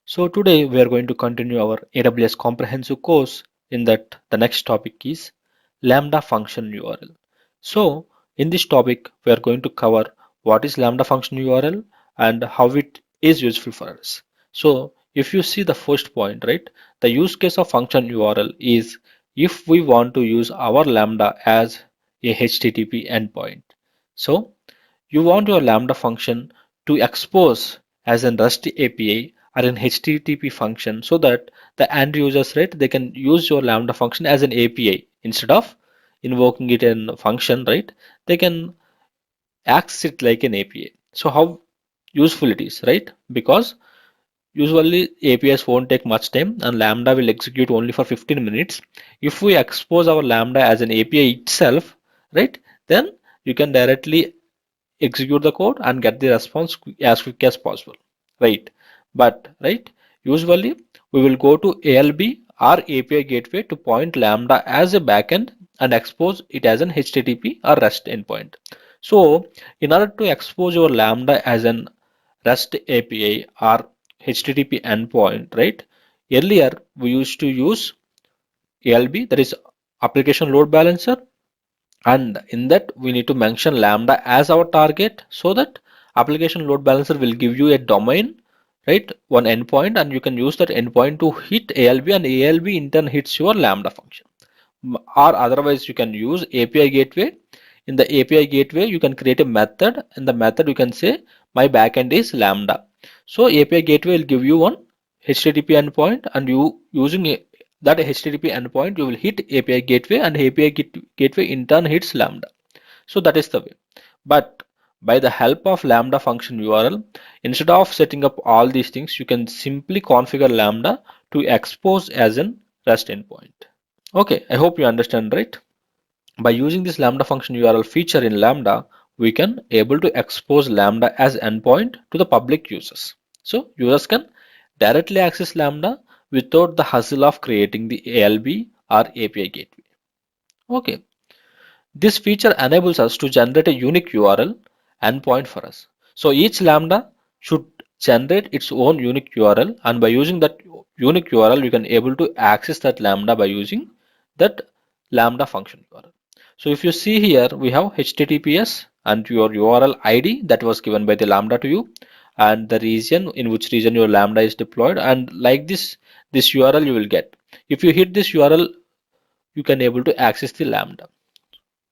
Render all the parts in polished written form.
So today we are going to continue our AWS comprehensive course in that the next topic is Lambda function URL. So in this topic we are going to cover what is Lambda function URL and how it is useful for us. So if you see the first point, right, the use case of function URL is if we want to use our Lambda as a HTTP endpoint. So you want your Lambda function to expose as an REST API or an HTTP function so that the end users, right, they can use your Lambda function as an API instead of invoking it in a function, right? They can access it like an API. So how useful it is, right? Because usually APIs won't take much time and Lambda will execute only for 15 minutes. If we expose our Lambda as an API itself, right, then you can directly execute the code and get the response as quick as possible, right? But right, usually we will go to ALB or API gateway to point Lambda as a backend and expose it as an HTTP or REST endpoint. So in order to expose your Lambda as an REST API or HTTP endpoint, right, earlier we used to use ALB, that is application load balancer, and in that we need to mention Lambda as our target so that application load balancer will give you a domain, right, one endpoint, and you can use that endpoint to hit ALB and ALB in turn hits your Lambda function. Or otherwise you can use API gateway. In the API gateway you can create a method. In the method you can say my backend is Lambda. So API gateway will give you one HTTP endpoint, and you using that HTTP endpoint you will hit API gateway, and API gateway in turn hits Lambda. So that is the way. But by the help of Lambda function URL, instead of setting up all these things, you can simply configure Lambda to expose as an REST endpoint. Okay, I hope you understand, right? By using this Lambda function URL feature in Lambda, we can able to expose Lambda as endpoint to the public users. So users can directly access Lambda without the hassle of creating the ALB or API gateway. Okay, this feature enables us to generate a unique URL endpoint for us. So each Lambda should generate its own unique URL, and by using that unique URL, you can able to access that Lambda by using that Lambda function URL. So if you see here, we have HTTPS and your URL ID that was given by the Lambda to you, and the region in which region your Lambda is deployed, and like this URL you will get. If you hit this URL, you can able to access the Lambda.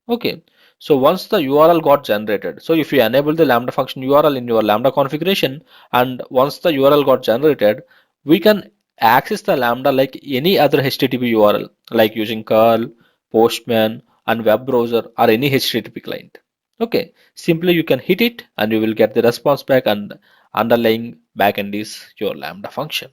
Okay, so once the URL got generated, so if you enable the Lambda function URL in your Lambda configuration, and once the URL got generated, we can access the Lambda like any other HTTP URL, like using curl, postman, and web browser, or any HTTP client. Okay, simply you can hit it and you will get the response back, and underlying backend is your Lambda function.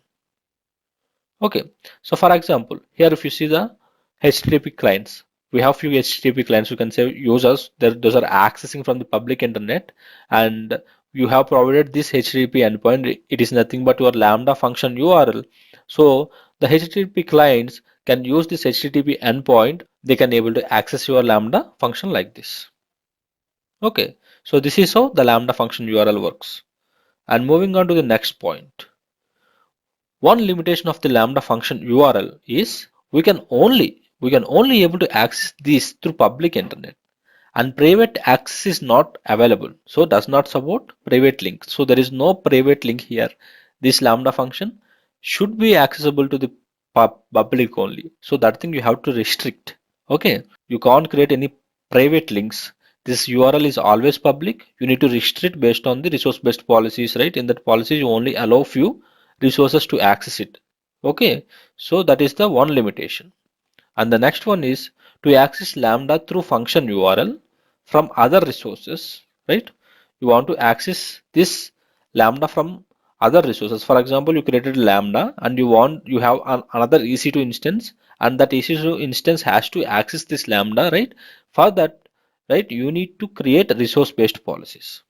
Okay, so for example, here if you see the HTTP clients, we have few HTTP clients. You can say users that those are accessing from the public internet, and you have provided this HTTP endpoint. It is nothing but your Lambda function URL. So the HTTP clients can use this HTTP endpoint. They can able to access your Lambda function like this. Okay, so this is how the Lambda function URL works. And moving on to the next point. One limitation of the Lambda function URL is we can only able to access this through public internet, and private access is not available, so does not support private links. So there is no private link here. This Lambda function should be accessible to the public only. So that thing you have to restrict. Okay, you can't create any private links. This URL is always public. You need to restrict based on the resource based policies, right? In that policy you only allow few resources to access it. Okay, so that is the one limitation. And the next one is to access Lambda through function URL from other resources, right? You want to access this Lambda from other resources. For example, you created Lambda and you have another EC2 instance, and that EC2 instance has to access this Lambda, right? For that, right, you need to create resource based policies.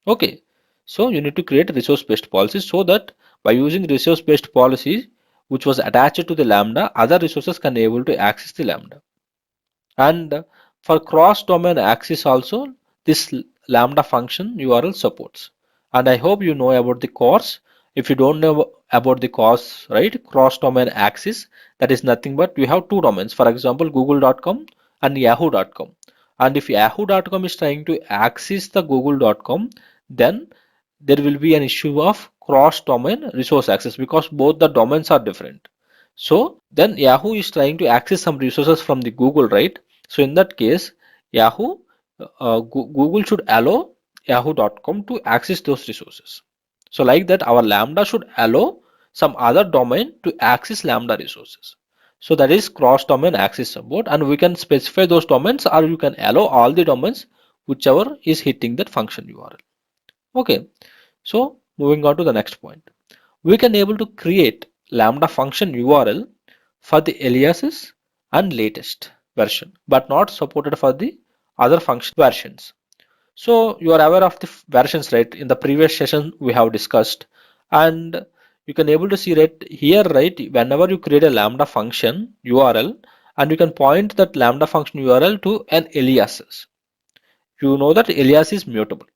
Okay, so you need to create resource based policies so that by using resource based policies which was attached to the Lambda, other resources can able to access the Lambda. And for cross domain access also, this Lambda function URL supports. And I hope you know about the CORS. if you don't know about the cause, right, cross domain access, that is nothing but we have two domains, for example google.com and yahoo.com. And if yahoo.com is trying to access the google.com, then there will be an issue of cross domain resource access because both the domains are different. So then Yahoo is trying to access some resources from the Google, right? So in that case, Yahoo, Google should allow yahoo.com to access those resources. So like that, our Lambda should allow some other domain to access Lambda resources. So that is cross-domain access support, and we can specify those domains, or you can allow all the domains whichever is hitting that function URL. Okay, so moving on to the next point, we can able to create Lambda function URL for the aliases and latest version, but not supported for the other function versions. So you are aware of the versions, right? In the previous session we have discussed, and you can able to see right here, right? Whenever you create a Lambda function URL, and you can point that Lambda function URL to an aliases. You know that alias is mutable,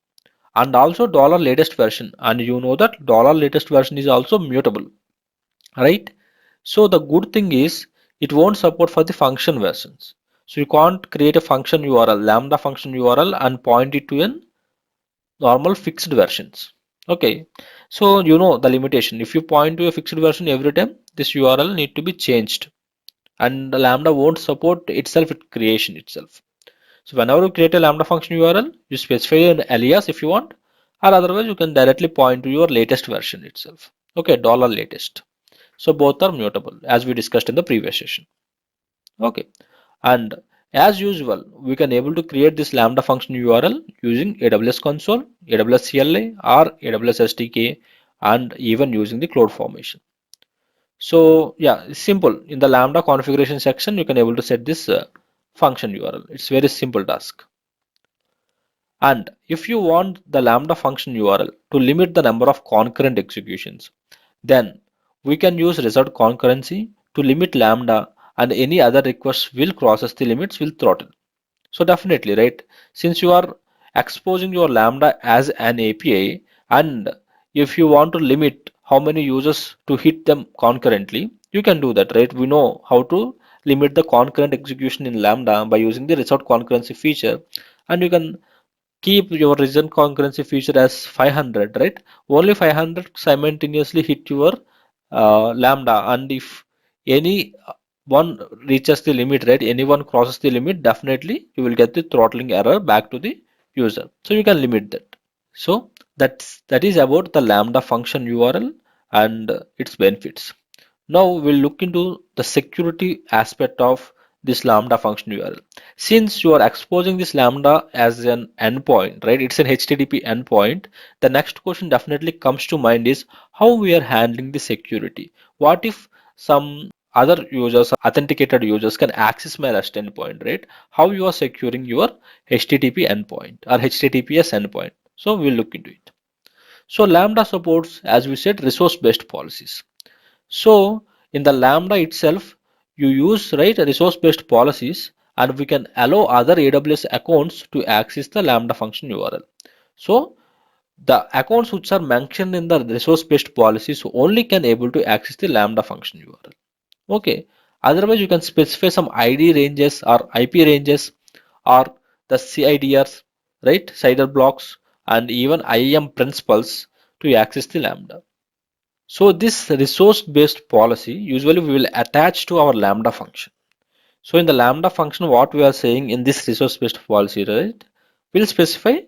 and also $latest version, and you know that $latest version is also mutable, right? So the good thing is it won't support for the function versions. So you can't create a function URL, Lambda function URL, and point it to an normal fixed versions. Okay, so you know the limitation. If you point to a fixed version every time, this URL need to be changed, and the Lambda won't support itself its creation itself. So whenever you create a Lambda function URL, you specify an alias if you want, or otherwise you can directly point to your latest version itself. Okay, $latest. So both are mutable as we discussed in the previous session. Okay, and as usual, we can able to create this Lambda function URL using AWS console, AWS CLI, or AWS SDK, and even using the CloudFormation. So yeah, it's simple. In the Lambda configuration section, you can able to set this function URL. It's very simple task. And if you want the Lambda function URL to limit the number of concurrent executions, then we can use result concurrency to limit Lambda, and any other request will crosses the limits will throttle. So definitely, right? Since you are exposing your Lambda as an API, and if you want to limit how many users to hit them concurrently, you can do that, right? We know how to limit the concurrent execution in Lambda by using the result concurrency feature, and you can keep your result concurrency feature as 500, right? Only 500 simultaneously hit your Lambda, and if any one reaches the limit, right, anyone crosses the limit, definitely you will get the throttling error back to the user. So you can limit that. So that is about the Lambda function URL and its benefits. Now we'll look into the security aspect of this Lambda function URL. Since you are exposing this Lambda as an endpoint, right? It's an HTTP endpoint. The next question definitely comes to mind is how we are handling the security. What if some other users, authenticated users, can access my REST endpoint, right? How you are securing your HTTP endpoint or HTTPS endpoint? So we'll look into it. So Lambda supports, as we said, resource-based policies. So in the Lambda itself, you use right resource-based policies, and we can allow other AWS accounts to access the Lambda function URL. So the accounts which are mentioned in the resource-based policies only can able to access the Lambda function URL. Okay. Otherwise, you can specify some ID ranges or IP ranges or the CIDRs, right? CIDR blocks and even IAM principles to access the Lambda. So this resource-based policy usually we will attach to our Lambda function. So in the Lambda function, what we are saying in this resource-based policy, right? We'll specify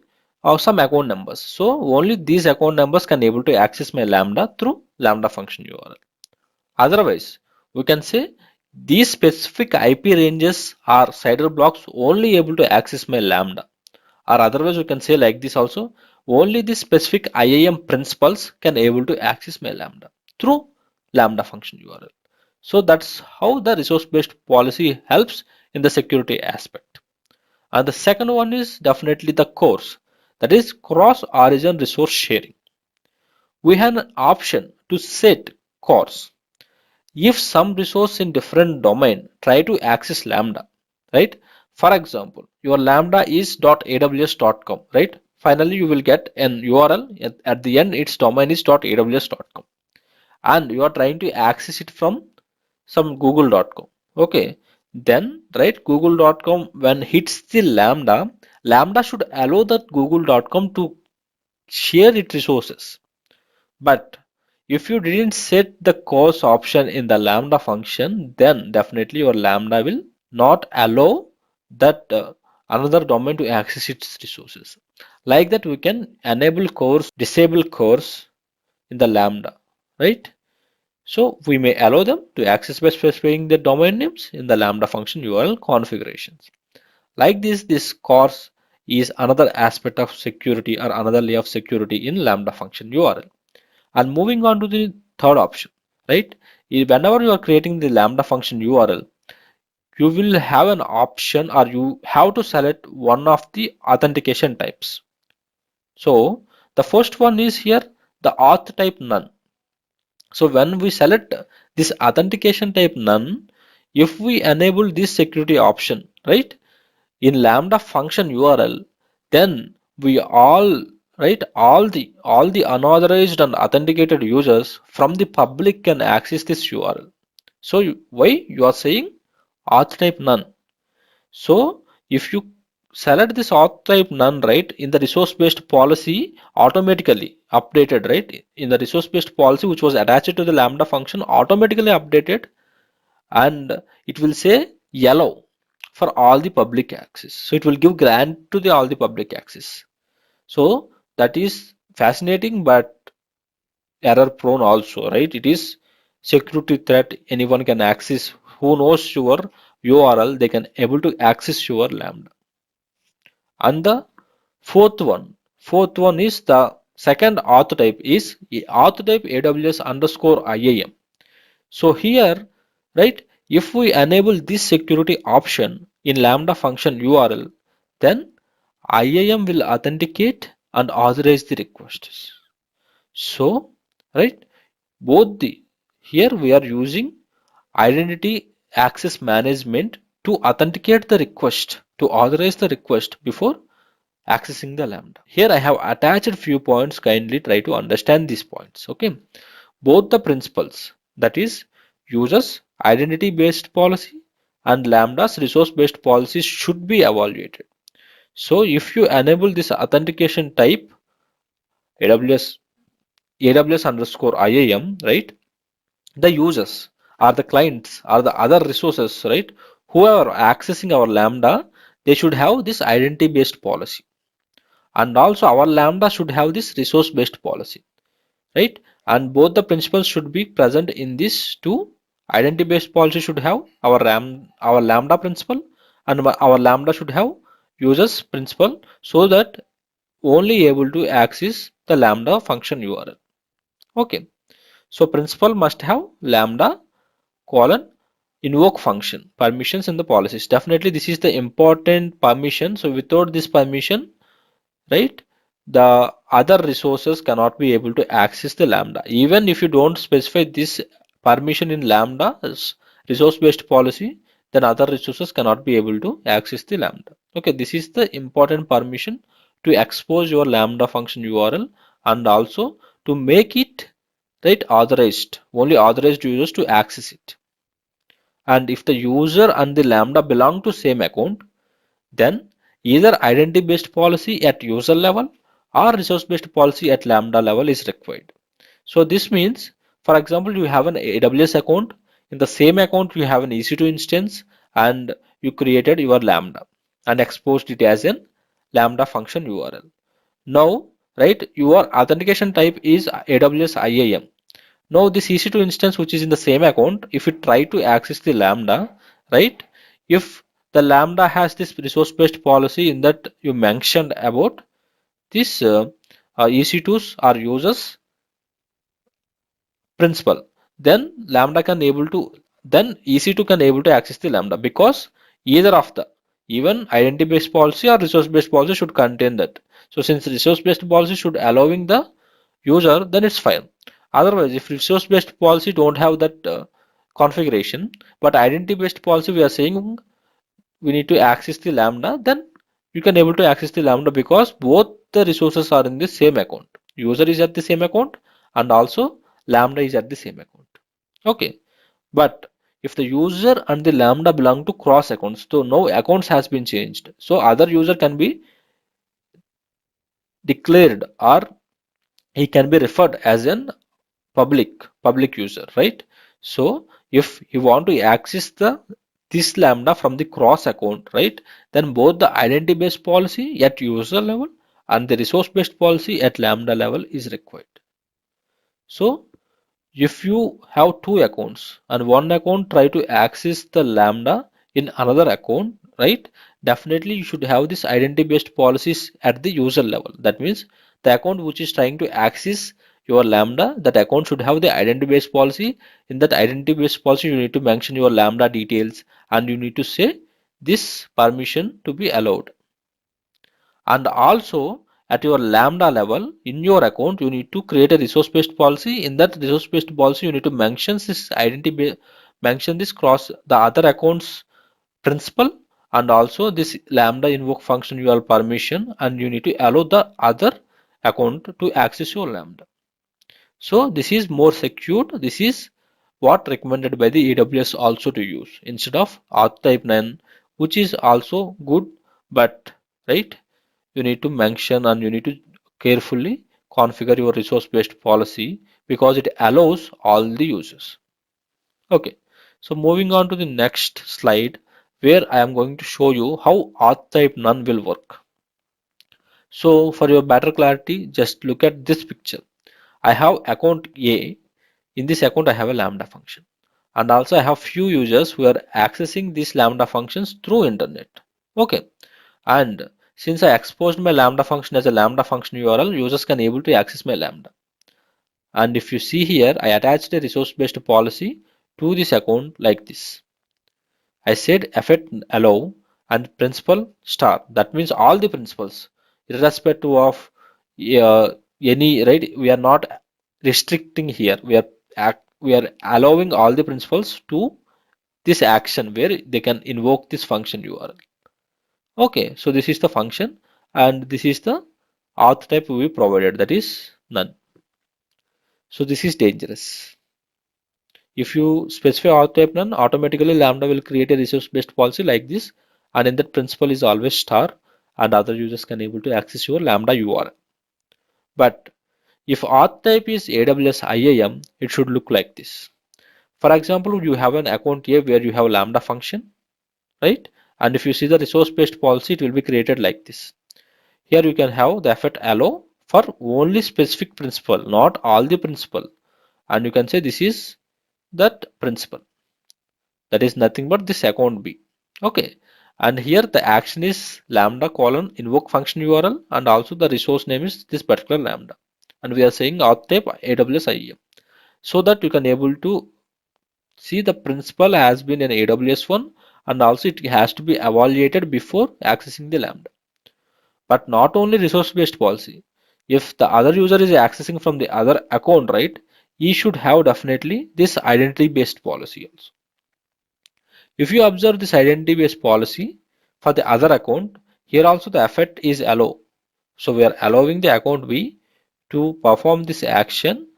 some account numbers. So only these account numbers can able to access my Lambda through Lambda function URL. Otherwise, we can say these specific IP ranges are CIDR blocks only able to access my Lambda. Or otherwise, we can say like this also, only the specific IAM principles can able to access my Lambda through Lambda function URL. So that's how the resource-based policy helps in the security aspect. And the second one is definitely the CORS, that is cross-origin resource sharing. We have an option to set CORS. If some resource in different domain try to access Lambda, right? For example, your Lambda is .aws.com, right? finally you will get an URL. At the end, its domain is .aws.com, and you are trying to access it from some google.com. Okay, then right, google.com when hits the Lambda should allow that google.com to share its resources. But if you didn't set the course option in the Lambda function, then definitely your Lambda will not allow that another domain to access its resources. Like that, we can enable course, disable course in the Lambda, right? So we may allow them to access by specifying the domain names in the Lambda function URL configurations. Like this course is another aspect of security or another layer of security in Lambda function URL. And moving on to the third option, right? Whenever you are creating the Lambda function URL, you will have an option or you have to select one of the authentication types. So the first one is here the auth type none. So when we select this authentication type none, if we enable this security option, right, in Lambda function URL, then we all right all the unauthorized and authenticated users from the public can access this URL. So why you are saying auth type none? So if you select this auth type none, right, in the resource based policy automatically updated, right, in the resource based policy which was attached to the Lambda function automatically updated, and it will say yellow for all the public access. So it will give grant to the all the public access. So that is fascinating but error prone also, right? It is security threat. Anyone can access who knows your URL, they can able to access your Lambda. And the fourth one is the second auth type is auth type AWS underscore IAM. So here, right, if we enable this security option in Lambda function URL, then IAM will authenticate and authorize the requests. So, right, both the here we are using identity access management to authenticate the request, to authorize the request before accessing the Lambda. Here I have attached few points, kindly try to understand these points. Okay, both the principles, that is users identity based policy and Lambda's resource based policies should be evaluated. So if you enable this authentication type AWS underscore IAM, right, the users or the clients or the other resources, right, who are accessing our Lambda, they should have this identity based policy, and also our Lambda should have this resource based policy, right? And both the principles should be present in this two. Identity based policy should have our Lambda principle, and our Lambda should have users principle, so that only able to access the Lambda function URL. Okay, so principal must have Lambda colon invoke function permissions in the policies. Definitely this is the important permission. So without this permission, right, the other resources cannot be able to access the Lambda. Even if you don't specify this permission in Lambda's resource based policy, then other resources cannot be able to access the Lambda. Okay, this is the important permission to expose your Lambda function URL, and also to make it right authorized, only authorized users to access it. And if the user and the Lambda belong to same account, then either identity based policy at user level or resource based policy at Lambda level is required. So this means, for example, you have an AWS account. In the same account you have an EC2 instance, and you created your Lambda and exposed it as an Lambda function URL. Now, right, your authentication type is AWS IAM. Now this EC2 instance which is in the same account, if you try to access the Lambda, right, if the Lambda has this resource based policy in that you mentioned about this EC2s or users principal, then Lambda can able to, then EC2 can able to access the Lambda, because either of the even identity based policy or resource based policy should contain that. So since resource based policy should allowing the user, then it's fine. Otherwise, if resource based policy don't have that configuration, but identity based policy we are saying we need to access the Lambda, then you can able to access the Lambda, because both the resources are in the same account. User is at the same account and also Lambda is at the same account. Okay, but if the user and the Lambda belong to cross accounts, so now accounts has been changed. So other user can be declared or he can be referred as an public user, right? So if you want to access this Lambda from the cross account, right, then both the identity based policy at user level and the resource based policy at Lambda level is required. So if you have two accounts and one account try to access the Lambda in another account, right, definitely you should have this identity based policies at the user level. That means the account which is trying to access your Lambda, that account should have the identity based policy. In that identity based policy you need to mention your Lambda details and you need to say this permission to be allowed. And also at your Lambda level in your account you need to create a resource based policy. In that resource based policy you need to mention this mention this cross the other accounts principal and also this Lambda invoke function URL permission, and you need to allow the other account to access your Lambda. So this is more secure. This is what recommended by the AWS also to use instead of auth type none, which is also good, but right, you need to mention and you need to carefully configure your resource based policy because it allows all the users. Okay, so moving on to the next slide where I am going to show you how auth type none will work. So for your better clarity, just look at this picture. I have account A. In this account I have a Lambda function, and also I have few users who are accessing these Lambda functions through internet. Okay, and since I exposed my Lambda function as a Lambda function URL, users can able to access my Lambda. And if you see here, I attached a resource based policy to this account like this. I said effect allow and principal star. That means all the principals, irrespective of any, right. We are not restricting here. We are allowing all the principals to this action where they can invoke this function URL. Okay, so this is the function and this is the auth type we provided, that is none. So this is dangerous. If you specify auth type none, automatically Lambda will create a resource based policy like this, and in that principal is always star and other users can able to access your Lambda URL. But if auth type is AWS IAM, it should look like this. For example, you have an account here where you have Lambda function, right? And if you see the resource based policy, it will be created like this. Here you can have the effect allow for only specific principal, not all the principal. And you can say this is that principal. That is nothing but this account B. Okay. And here the action is Lambda colon invoke function URL and also the resource name is this particular Lambda. And we are saying auth type AWS IAM. So that you can able to see the principal has been an AWS one and also it has to be evaluated before accessing the Lambda. But not only resource based policy. If the other user is accessing from the other account, right, he should have definitely this identity based policy also. If you observe this identity based policy for the other account, here also the effect is allow. So we are allowing the account B to perform this action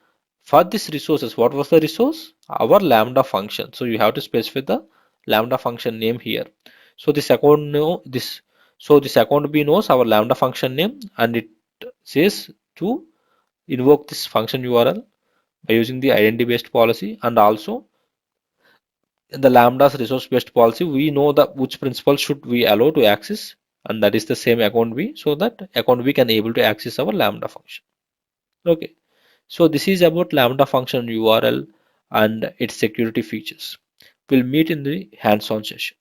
for this resources. What was the resource? Our Lambda function. So you have to specify the Lambda function name here. So this account know this. So this account B knows our Lambda function name and it says to invoke this function URL by using the identity based policy, and also in the Lambda's resource based policy we know that which principal should we allow to access, and that is the same account B, so that account B can able to access our Lambda function. Okay, so this is about Lambda function URL and its security features. We'll meet in the hands-on session.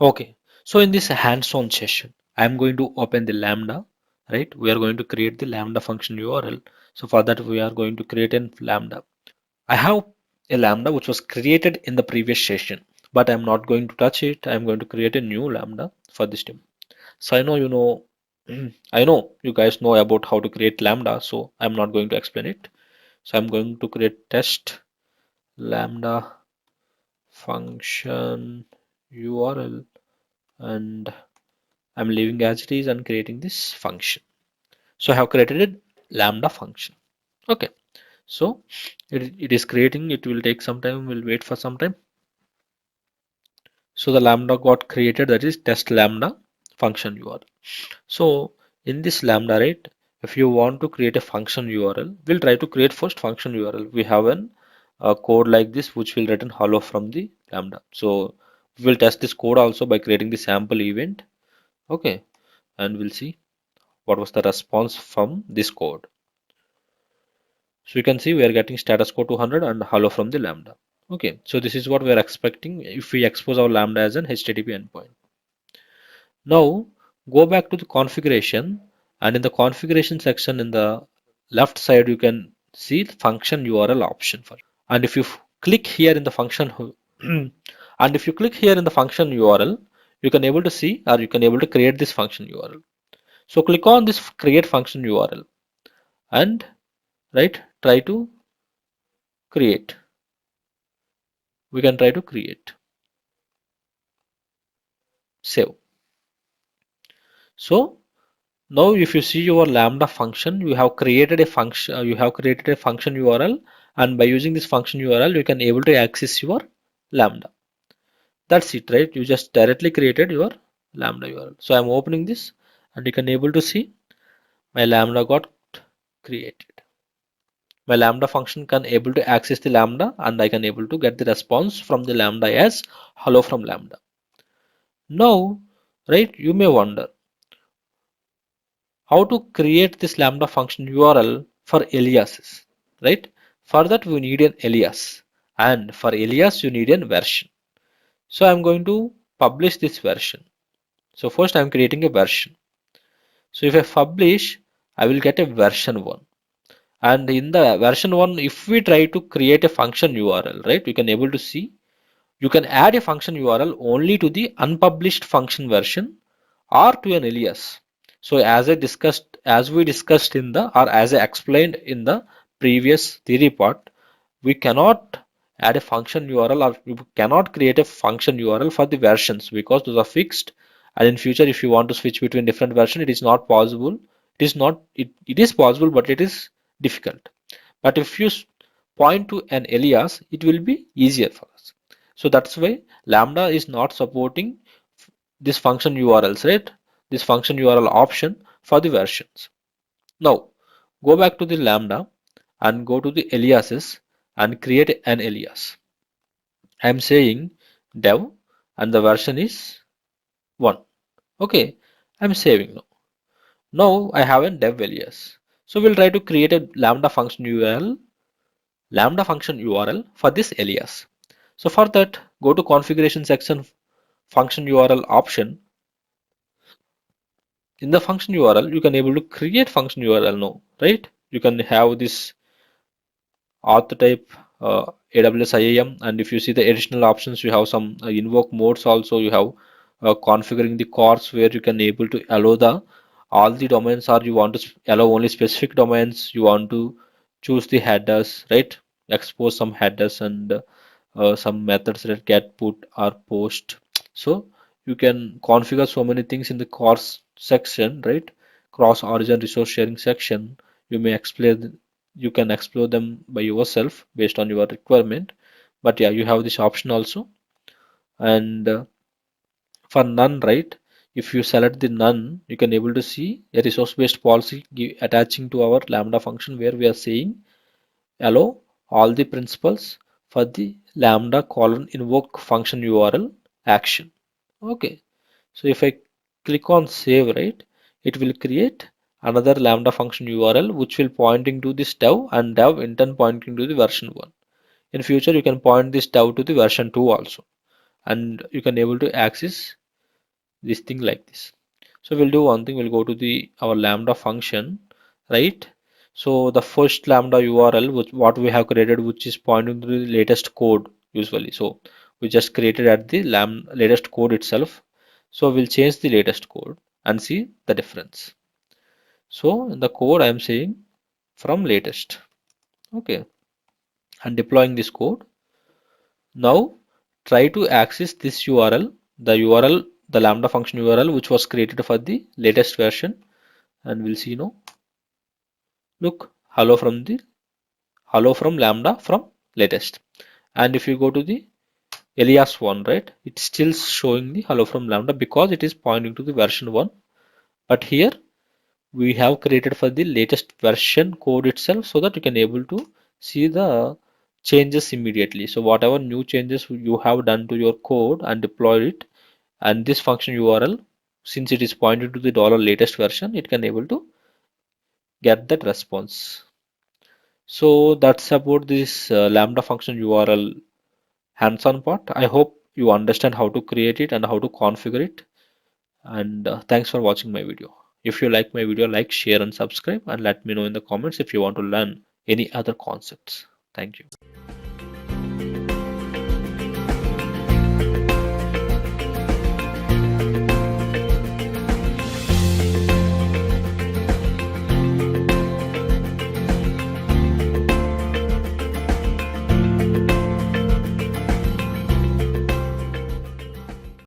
Okay, so in this hands-on session I'm going to open the Lambda, right? We are going to create the Lambda function URL. So for that we are going to create a Lambda. I have a Lambda which was created in the previous session, but I'm not going to touch it. I'm going to create a new Lambda for this demo. So I know you know, I know you guys know about how to create Lambda, so I'm not going to explain it. So I'm going to create test Lambda function URL, and I'm leaving as it is and creating this function. So I have created a Lambda function. Okay, so it is creating, it will take some time, we'll wait for some time. So the Lambda got created, that is test Lambda function URL. So in this Lambda, right, if you want to create a function URL, we'll try to create first function URL. We have a code like this which will return hello from the Lambda. So we'll test this code also by creating the sample event. Okay, and we'll see what was the response from this code. So you can see we are getting status code 200 and hello from the Lambda. Okay, so this is what we are expecting if we expose our Lambda as an HTTP endpoint. Now go back to the configuration, and in the configuration section in the left side you can see the function URL option for it. And if you click here in the function and if you click here in the function URL, you can able to see or you can able to create this function URL. So click on this create function URL and right try to create. We can try to create, save. So now if you see your Lambda function, you have created a function, URL, and by using this function URL you can able to access your Lambda. That's it, right? You just directly created your Lambda URL. So I'm opening this and you can able to see my Lambda got created. My Lambda function can able to access the Lambda and I can able to get the response from the Lambda as hello from Lambda. Now, right, you may wonder how to create this Lambda function URL for aliases, right? For that we need an alias, and for alias you need a version. So I'm going to publish this version. So first I'm creating a version. So if I publish, I will get a version 1. And in the version 1, if we try to create a function URL, right, you can able to see you can add a function URL only to the unpublished function version or to an alias. So as we discussed in the, or as I explained in the previous theory part, we cannot add a function URL or we cannot create a function URL for the versions because those are fixed. And in future, if you want to switch between different version, it is not possible. It is possible, but it is difficult. But if you point to an alias, it will be easier for us. So that's why Lambda is not supporting this function URLs, right? This function URL option for the versions. Now go back to the Lambda and go to the aliases and create an alias. I am saying dev and the version is 1. Okay, I'm saving now. Now I have a dev alias. So we'll try to create a Lambda function URL for this alias. So for that, go to configuration section, function URL option. In the function URL, you can able to create function URL now, right? You can have this auth type AWS IAM, and if you see the additional options, you have some invoke modes also. You have configuring the cores where you can able to allow the all the domains, or you want to allow only specific domains. You want to choose the headers, right? Expose some headers and some methods that get put or post. So you can configure so many things in the course section, right? Cross origin resource sharing section. You may explain, you can explore them by yourself based on your requirement. But yeah, you have this option also. And for none, right? If you select the none, you can able to see a resource based policy attaching to our Lambda function where we are saying allow all the principals for the Lambda colon invoke function URL action. Okay, so if I click on save, right, it will create another Lambda function URL which will pointing to this dev and dev in turn pointing to the version 1. In future you can point this dev to the version 2 also, and you can able to access this thing like this. So we'll do one thing, we'll go to the our Lambda function, right? So the first Lambda URL which what we have created, which is pointing to the latest code usually. So we just created at the latest code itself. So we'll change the latest code and see the difference. So in the code I am saying from latest. Okay, and deploying this code. Now try to access this URL, the URL the Lambda function URL which was created for the latest version, and we'll see now. Look, hello from Lambda from latest. And if you go to the alias one, right, it's still showing the hello from Lambda because it is pointing to the version 1. But here we have created for the latest version code itself so that you can able to see the changes immediately. So whatever new changes you have done to your code and deployed it, and this function URL, since it is pointed to the $latest version, it can able to get that response. So that's about this Lambda function URL hands-on part. I hope you understand how to create it and how to configure it. And thanks for watching my video. If you like my video, like, share, and subscribe, and let me know in the comments if you want to learn any other concepts. Thank you.